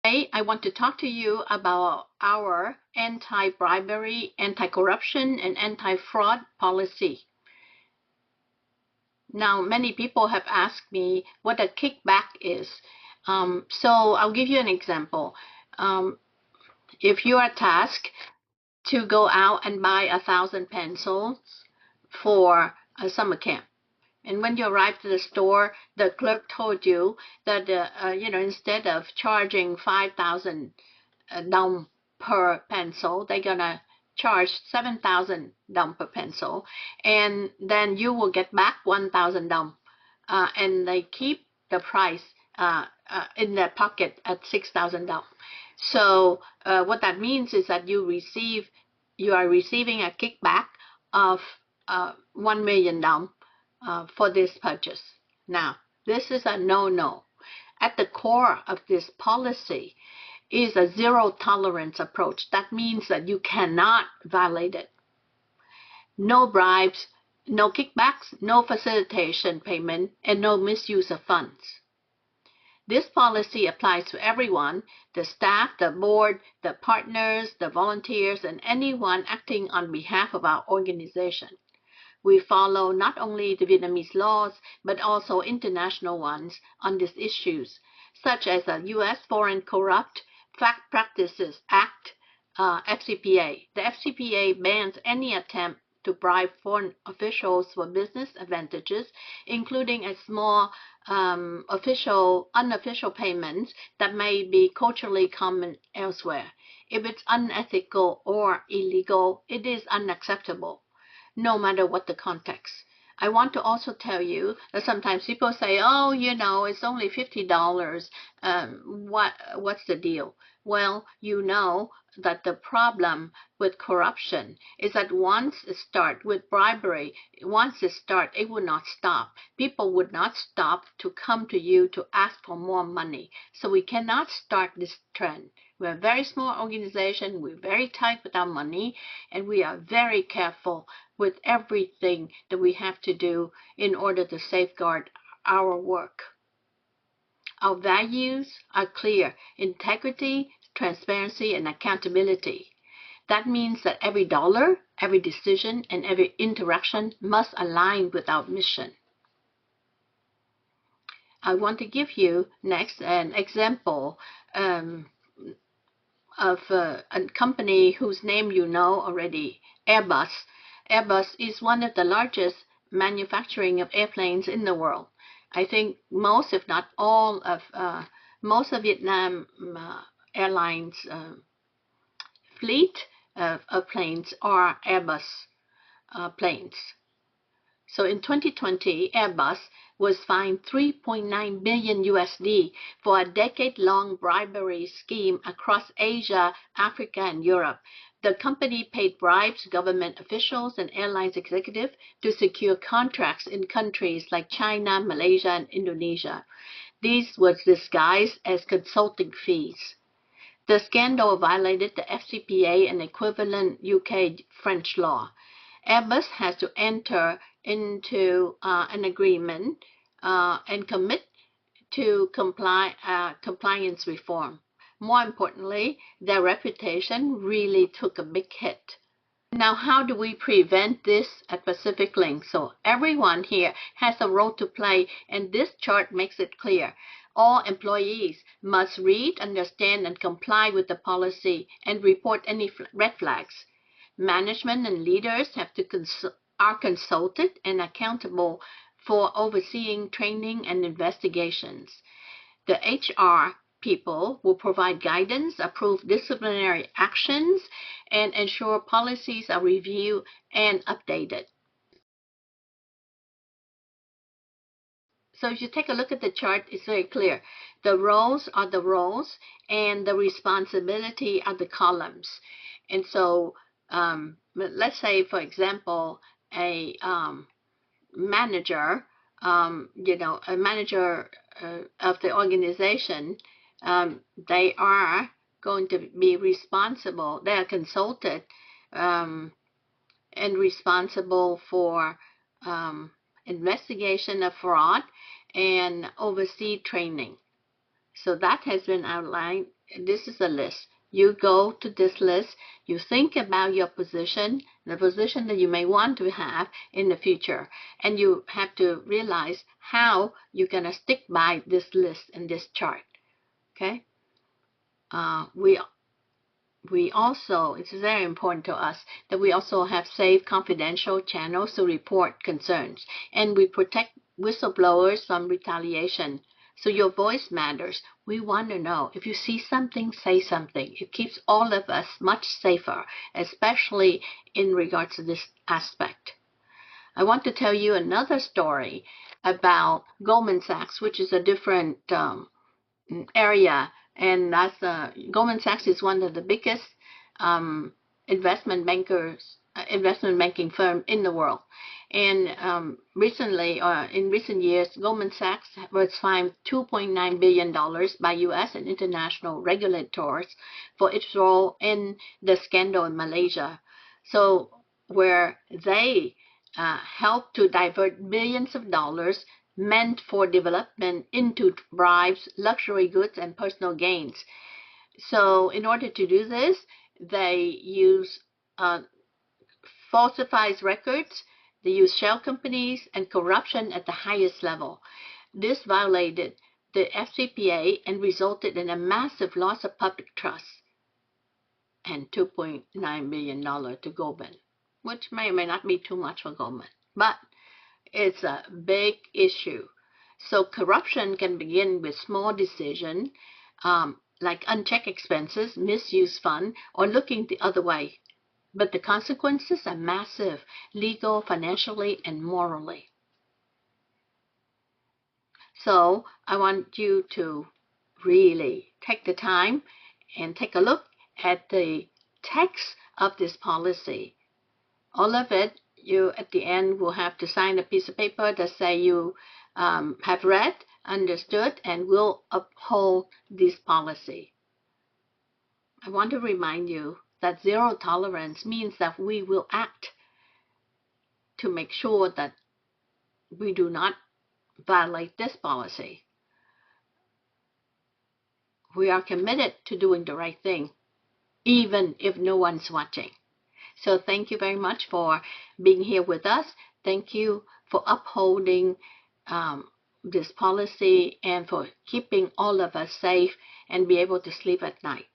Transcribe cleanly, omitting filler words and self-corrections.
Today, I want to talk to you about our anti-bribery, anti-corruption, and anti-fraud policy. Now, many people have asked me what a kickback is. So I'll give you an example. If you are tasked to go out and buy 1,000 pencils for a summer camp, and when you arrived at the store, the clerk told you that instead of charging 5,000 down per pencil, they're gonna charge 7,000 down per pencil, and then you will get back 1,000 down, and they keep the price in their pocket at 6,000 down. So what that means is that you are receiving a kickback of 1 million down for this purchase. Now, this is a no-no. At the core of this policy is a zero tolerance approach. That means that you cannot violate it. No bribes, no kickbacks, no facilitation payment, and no misuse of funds. This policy applies to everyone, the staff, the board, the partners, the volunteers, and anyone acting on behalf of our organization. We follow not only the Vietnamese laws, but also international ones on these issues, such as the U.S. Foreign Corrupt Practices Act, FCPA. The FCPA bans any attempt to bribe foreign officials for business advantages, including a small unofficial payments that may be culturally common elsewhere. If it's unethical or illegal, it is unacceptable, no matter what the context. I want to also tell you that sometimes people say, oh, it's only $50. What's the deal? Well, you know that the problem with corruption is that once it starts with bribery, it will not stop. People would not stop to come to you to ask for more money. So we cannot start this trend. We're a very small organization. We're very tight with our money, and we are very careful with everything that we have to do in order to safeguard our work. Our values are clear: integrity, transparency, and accountability. That means that every dollar, every decision, and every interaction must align with our mission. I want to give you next an example of a company whose name you know already, Airbus. Airbus is one of the largest manufacturing of airplanes in the world. I think most, if not all, of Vietnam Airlines fleet of planes are Airbus planes. So in 2020, Airbus was fined $3.9 billion USD for a decade-long bribery scheme across Asia, Africa, and Europe. The company paid bribes to government officials and airlines executives to secure contracts in countries like China, Malaysia, and Indonesia. These were disguised as consulting fees. The scandal violated the FCPA and equivalent UK French law. Airbus has to enter into an agreement and commit to compliance reform. More importantly, their reputation really took a big hit. Now, how do we prevent this at Pacific Link? So everyone here has a role to play, and this chart makes it clear. All employees must read, understand, and comply with the policy and report any red flags. Management and leaders are consulted and accountable for overseeing training and investigations. The HR people will provide guidance, approve disciplinary actions, and ensure policies are reviewed and updated. So if you take a look at the chart, it's very clear. The rows are the rows, and the responsibility are the columns. And so let's say, for example, a manager, a manager of the organization, they are going to be responsible. They are consulted and responsible for investigation of fraud and oversee training. So that has been outlined this is a list. You go to this list, you think about your position, the position that you may want to have in the future, and you have to realize how you're going to stick by this list and this chart. Okay? We also, it's very important to us that we also have safe confidential channels to report concerns, and we protect whistleblowers from retaliation. So your voice matters. We want to know. If you see something, say something. It keeps all of us much safer, especially in regards to this aspect. I want to tell you another story about Goldman Sachs, which is a different area, and that's Goldman Sachs is one of the biggest investment banking firm in the world. And recently, in recent years, Goldman Sachs was fined $2.9 billion by U.S. and international regulators for its role in the scandal in Malaysia. So where they helped to divert billions of dollars meant for development into bribes, luxury goods, and personal gains. So in order to do this, they use falsifies records, they use shell companies, and corruption at the highest level. This violated the FCPA and resulted in a massive loss of public trust and $2.9 billion to Goldman, which may or may not be too much for Goldman. But it's a big issue. So corruption can begin with small decisions like unchecked expenses, misuse fund, or looking the other way. But the consequences are massive, legal, financially, and morally. So I want you to really take the time and take a look at the text of this policy. All of it, you at the end will have to sign a piece of paper that say you have read, understood, and will uphold this policy. I want to remind you that zero tolerance means that we will act to make sure that we do not violate this policy. We are committed to doing the right thing, even if no one's watching. So thank you very much for being here with us. Thank you for upholding this policy and for keeping all of us safe and be able to sleep at night.